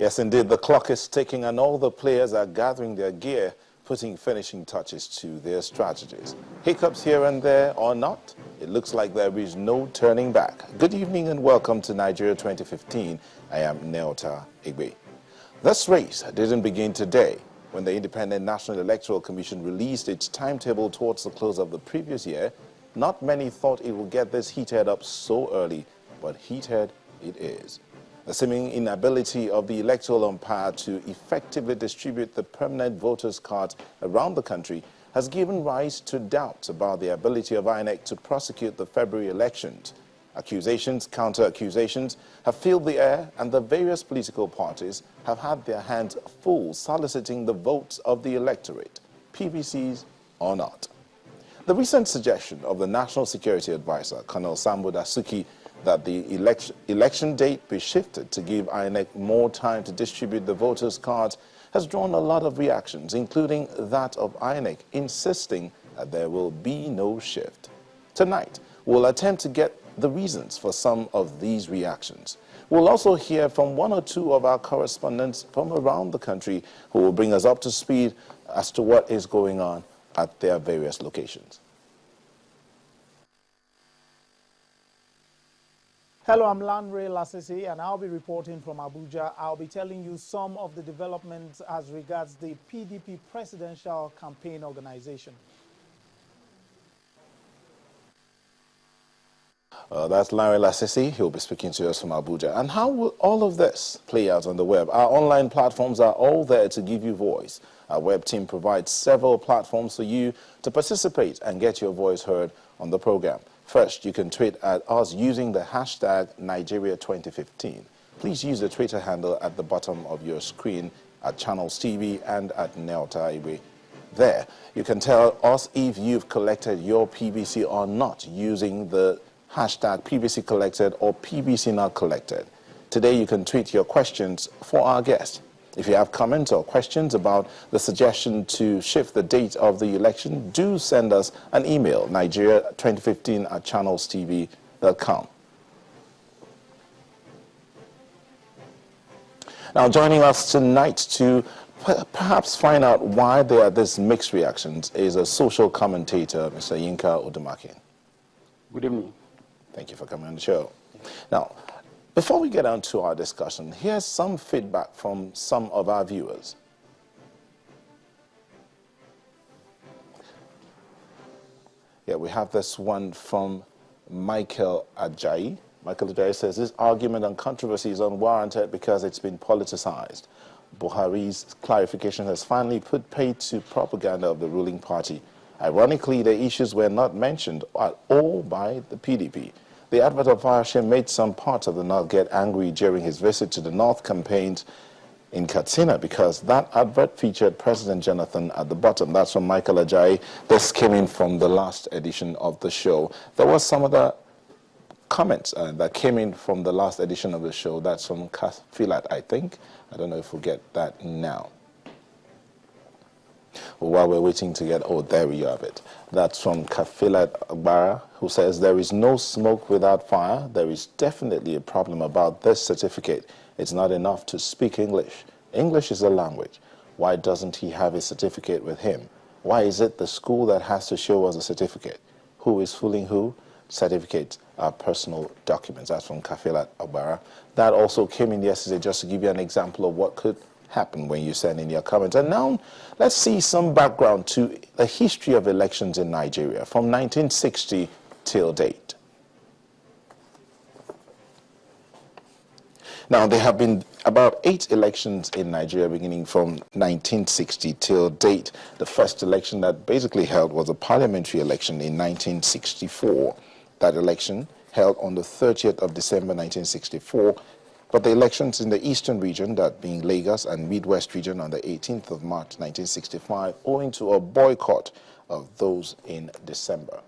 Yes, indeed, the clock is ticking and all the players are gathering their gear, putting finishing touches to their strategies. Hiccups here and there or not, it looks like there is no turning back. Good evening and welcome to Nigeria 2015. I am Neota Igbe. This race didn't begin today when the Independent National Electoral Commission released its timetable towards the close of the previous year. Not many thought it would get this heated up so early, but heated it is. The seeming inability of the electoral umpire to effectively distribute the permanent voters' cards around the country has given rise to doubts about the ability of INEC to prosecute the February elections. Accusations, counter-accusations have filled the air, and the various political parties have had their hands full soliciting the votes of the electorate, PVCs or not. The recent suggestion of the National Security Advisor, Colonel Sambo Dasuki, that the election date be shifted to give INEC more time to distribute the voters' cards has drawn a lot of reactions, including that of INEC insisting that there will be no shift. Tonight, we'll attempt to get the reasons for some of these reactions. We'll also hear from one or two of our correspondents from around the country who will bring us up to speed as to what is going on at their various locations. Hello, I'm Lanre Lasisi, and I'll be reporting from Abuja. I'll be telling you some of the developments as regards the PDP presidential campaign organization. That's Lanre Lasisi. He'll be speaking to us from Abuja. And how will all of this play out on the web? Our online platforms are all there to give you voice. Our web team provides several platforms for you to participate and get your voice heard on the program. First, you can tweet at us using the hashtag Nigeria2015. Please use the Twitter handle at the bottom of your screen at Channels TV and at Neota Igbe. There, you can tell us if you've collected your PVC or not using the hashtag PVC collected or PVC not collected. Today, you can tweet your questions for our guest. If you have comments or questions about the suggestion to shift the date of the election, do send us an email, nigeria2015@channelstv.com. Now, joining us tonight to perhaps find out why there are these mixed reactions is a social commentator, Mr. Yinka Odumakin. Good evening. Thank you for coming on the show. Now, before we get on to our discussion, here's some feedback from some of our viewers. Yeah, we have this one from Michael Ajayi. Michael Ajayi says, this argument and controversy is unwarranted because it's been politicized. Buhari's clarification has finally put paid to propaganda of the ruling party. Ironically, the issues were not mentioned at all by the PDP. The advert of Fayose made some parts of the North get angry during his visit to the North campaigns in Katsina because that advert featured President Jonathan at the bottom. That's from Michael Ajayi. This came in from the last edition of the show. There was some other comments that came in from the last edition of the show. That's from Kafilat, I think. I don't know if we'll get that now. While we're waiting to get, oh, there we have it. That's from Kafilat Agbara, who says, there is no smoke without fire. There is definitely a problem about this certificate. It's not enough to speak English. English is a language. Why doesn't he have his certificate with him? Why is it the school that has to show us a certificate? Who is fooling who? Certificates are personal documents. That's from Kafilat Agbara. That also came in yesterday, just to give you an example of what could happen when you send in your comments. And now let's see some background to the history of elections in Nigeria from 1960 till date. Now, there have been about 8 elections in Nigeria beginning from 1960 till date. The first election that basically held was a parliamentary election in 1964. That election held on the 30th of December 1964. But the elections in the eastern region, that being Lagos and Midwest region, on the 18th of March 1965, owing to a boycott of those in December.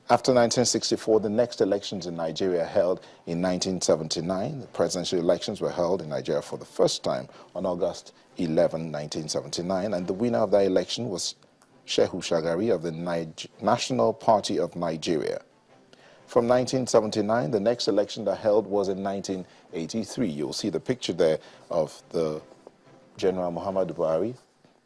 After 1964, the next elections in Nigeria held in 1979. The presidential elections were held in Nigeria for the first time on August 11, 1979, and the winner of that election was Shehu Shagari of the National Party of Nigeria. From 1979, the next election that held was in 1983. You'll see the picture there of the General Muhammadu Buhari.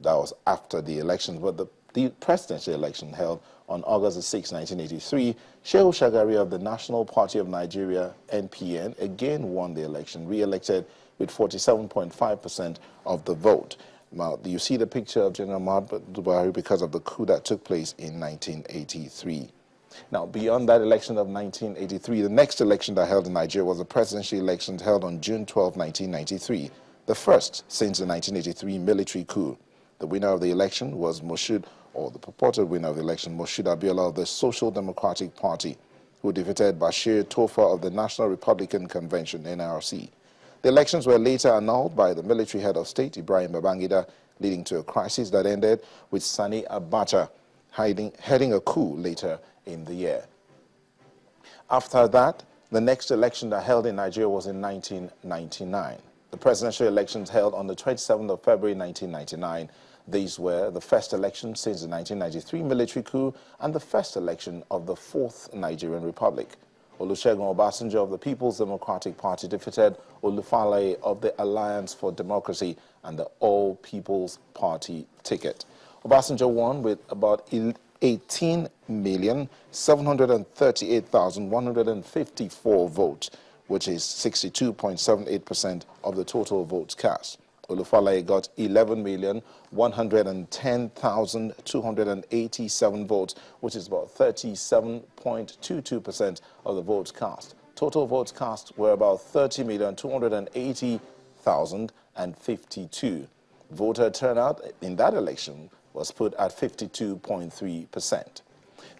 That was after the elections, but the presidential election held on August 6, 1983, Shehu Shagari of the National Party of Nigeria, NPN, again won the election, re-elected with 47.5% of the vote. Now, you see the picture of General Muhammadu Buhari because of the coup that took place in 1983. Now, beyond that election of 1983, the next election that held in Nigeria was the presidential election held on June 12, 1993, the first since the 1983 military coup. The winner of the election was Moshood, or the purported winner of the election, Moshood Abiola of the Social Democratic Party, who defeated Bashir Tofa of the National Republican Convention, NRC. The elections were later annulled by the military head of state, Ibrahim Babangida, leading to a crisis that ended with Sani Abacha heading a coup later in the year. After that, the next election that held in Nigeria was in 1999. The presidential elections held on the 27th of February 1999. These were the first election since the 1993 military coup and the first election of the Fourth Nigerian Republic. Olusegun Obasanjo of the People's Democratic Party defeated Olufalaye of the Alliance for Democracy and the All People's Party ticket. Obasanjo won with about 18,738,154 votes, which is 62.78% of the total votes cast. Olufalaye got 11,110,287 votes, which is about 37.22% of the votes cast. Total votes cast were about 30,280,052. Voter turnout in that election was put at 52.3%.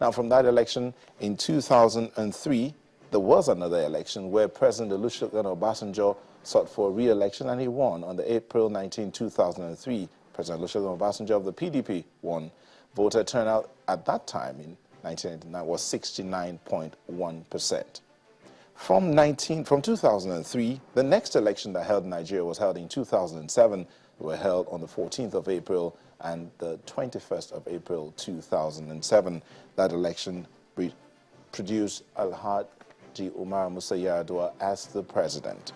Now, from that election in 2003, there was another election where President Olusegun Obasanjo sought for re-election, and he won on the April 19, 2003. President Olusegun Obasanjo of the PDP won. Voter turnout at that time in 1999 was 69.1%. From 2003, the next election that held in Nigeria was held in 2007. They were held on the 14th of April and the 21st of April 2007. That election produced Alhaji Umar Musa Yar'Adua as the president.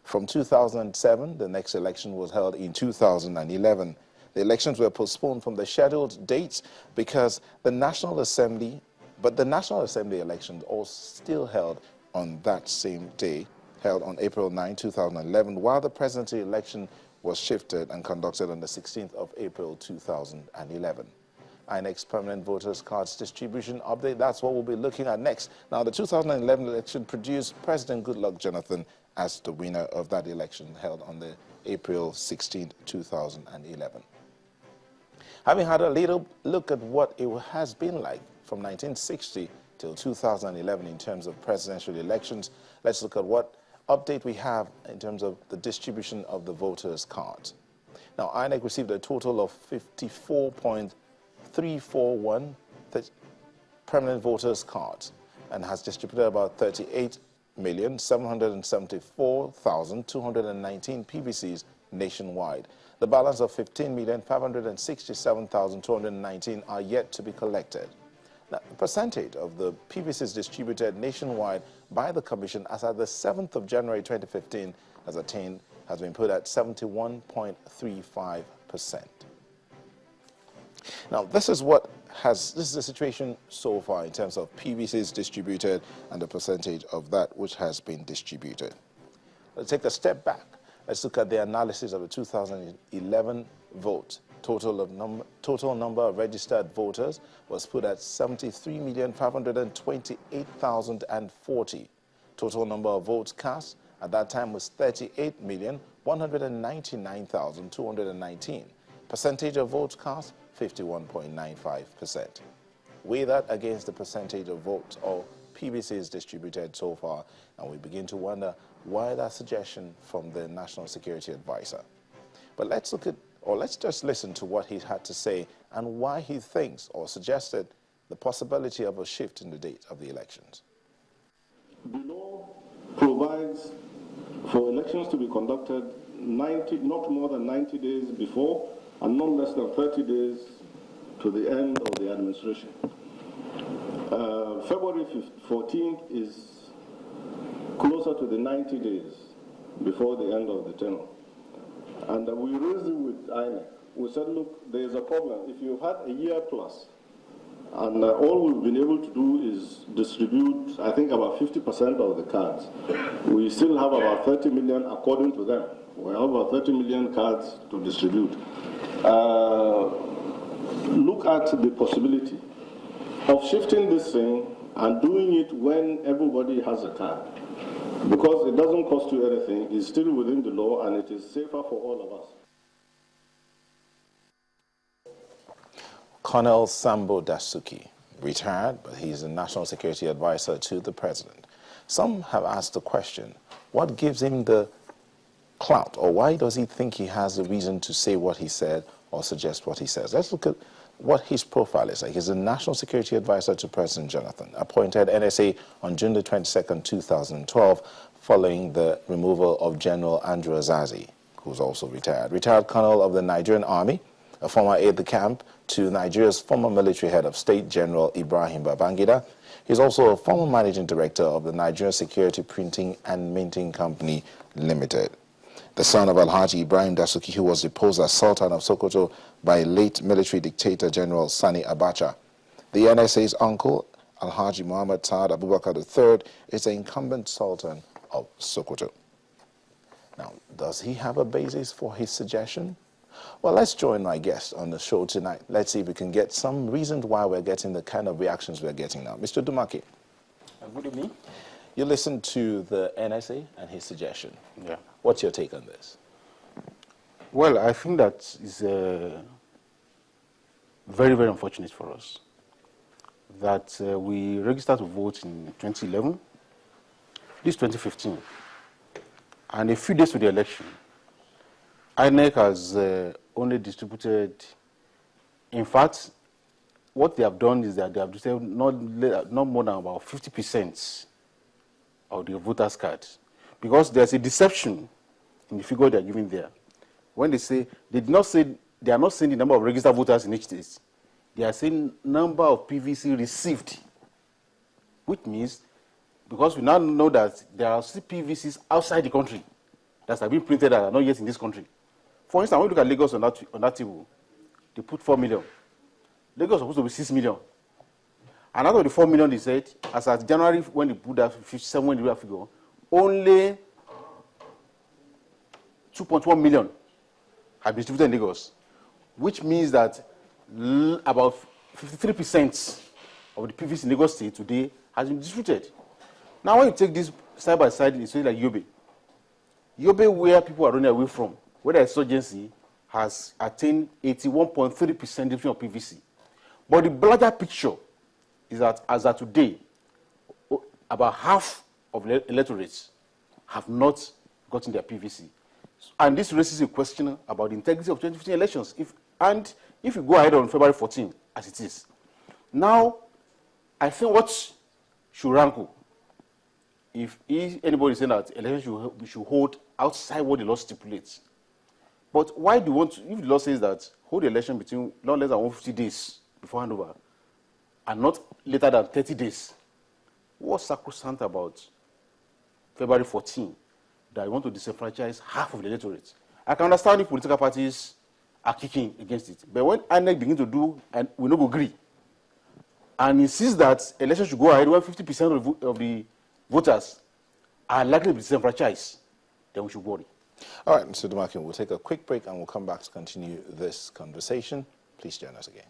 From 2007, the next election was held in 2011. The elections were postponed from the scheduled dates because the National Assembly elections all still held on that same day, held on April 9, 2011, while the presidential election was shifted and conducted on the 16th of April 2011. INEC's permanent voters cards distribution update, that's what we'll be looking at next. Now, the 2011 election produced President Goodluck Jonathan as the winner of that election held on the April 16, 2011. Having had a little look at what it has been like from 1960 till 2011 in terms of presidential elections, let's look at what update we have in terms of the distribution of the voters' cards. Now, INEC received a total of 54.341 permanent voters' cards and has distributed about 38,774,219 PVCs nationwide. The balance of 15,567,219 are yet to be collected. Now, the percentage of the PVCs distributed nationwide by the Commission as at the 7th of January 2015 has been put at 71.35%. Now, this is the situation so far in terms of PVCs distributed and the percentage of that which has been distributed. Let's take a step back. Let's look at the analysis of the 2011 vote. Total number of registered voters was put at 73,528,040. Total number of votes cast at that time was 38,199,219. Percentage of votes cast, 51.95%. Weigh that against the percentage of votes or PVCs distributed so far, and we begin to wonder why that suggestion from the National Security Advisor. But let's just listen to what he had to say and why he thinks or suggested the possibility of a shift in the date of the elections. The law provides for elections to be conducted not more than 90 days before and not less than 30 days to the end of the administration. February 14th is closer to the 90 days before the end of the tenure. And we raised it with INEC. We said, look, there is a problem. If you've had a year plus, and all we've been able to do is distribute, I think, about 50% of the cards. We still have about 30 million, according to them. We have about 30 million cards to distribute. Look at the possibility of shifting this thing and doing it when everybody has a card. Because it doesn't cost you anything, it's still within the law, and it is safer for all of us. Colonel Sambo Dasuki, retired, but he's a national security advisor to the president. Some have asked the question, what gives him the clout, or why does he think he has a reason to say what he said or suggest what he says? Let's look at what his profile is like. He's a national security advisor to President Jonathan, appointed NSA on June the 22nd, 2012, following the removal of General Andrew Azazi, who's also retired. Retired colonel of the Nigerian Army, a former aide-de-camp to Nigeria's former military head of state, General Ibrahim Babangida. He's also a former managing director of the Nigerian Security Printing and Minting Company Limited. The son of Alhaji Ibrahim Dasuki, who was deposed as Sultan of Sokoto by late military dictator General Sani Abacha. The NSA's uncle, Alhaji Muhammad Saad Abubakar III, is the incumbent Sultan of Sokoto. Now, does he have a basis for his suggestion? Well, let's join my guest on the show tonight. Let's see if we can get some reasons why we're getting the kind of reactions we're getting now. Mr. Dumaki. Good evening. You listened to the NSA and his suggestion. Yeah. What's your take on this? Well, I think that is very, very unfortunate for us that we registered to vote in 2011, this 2015, and a few days to the election, INEC has only distributed, in fact, what they have done is that they have distributed not more than about 50% of the voters' cards, because there's a deception in the figure they are giving there. When they say, they did not say, they are not saying the number of registered voters in each state. They are saying number of PVC received, which means, because we now know that there are still PVCs outside the country that have been printed that are not yet in this country. For instance, when we look at Lagos on that table, they put 4 million. Lagos is supposed to be 6 million. And out of the 4 million, they said, as at January, when they put that 57 figure, only 2.1 million have been distributed in Lagos, which means that about 53% of the PVC in Lagos State today has been distributed. Now, when you take this side by side, it's like Yobe. Yobe, where people are running away from, where the insurgency has attained 81.3% distribution of PVC. But the larger picture is that as of today, about half of electorates have not gotten their PVC. And this raises a question about the integrity of 2015 elections. If you go ahead on February 14, as it is, now, I think what should rankle, if anybody is saying that elections should hold outside what the law stipulates. But why do you want to, if the law says that hold the election between not less than 150 days before handover and not later than 30 days, what's sacrosanct about February 14 that you want to disenfranchise half of the electorate? I can understand if political parties are kicking against it, but when INEC begin to do, and we not agree, and insists that elections should go ahead when 50% of the voters are likely to be disenfranchised, then we should worry. All right, Mr. Dumakin, we'll take a quick break and we'll come back to continue this conversation. Please join us again.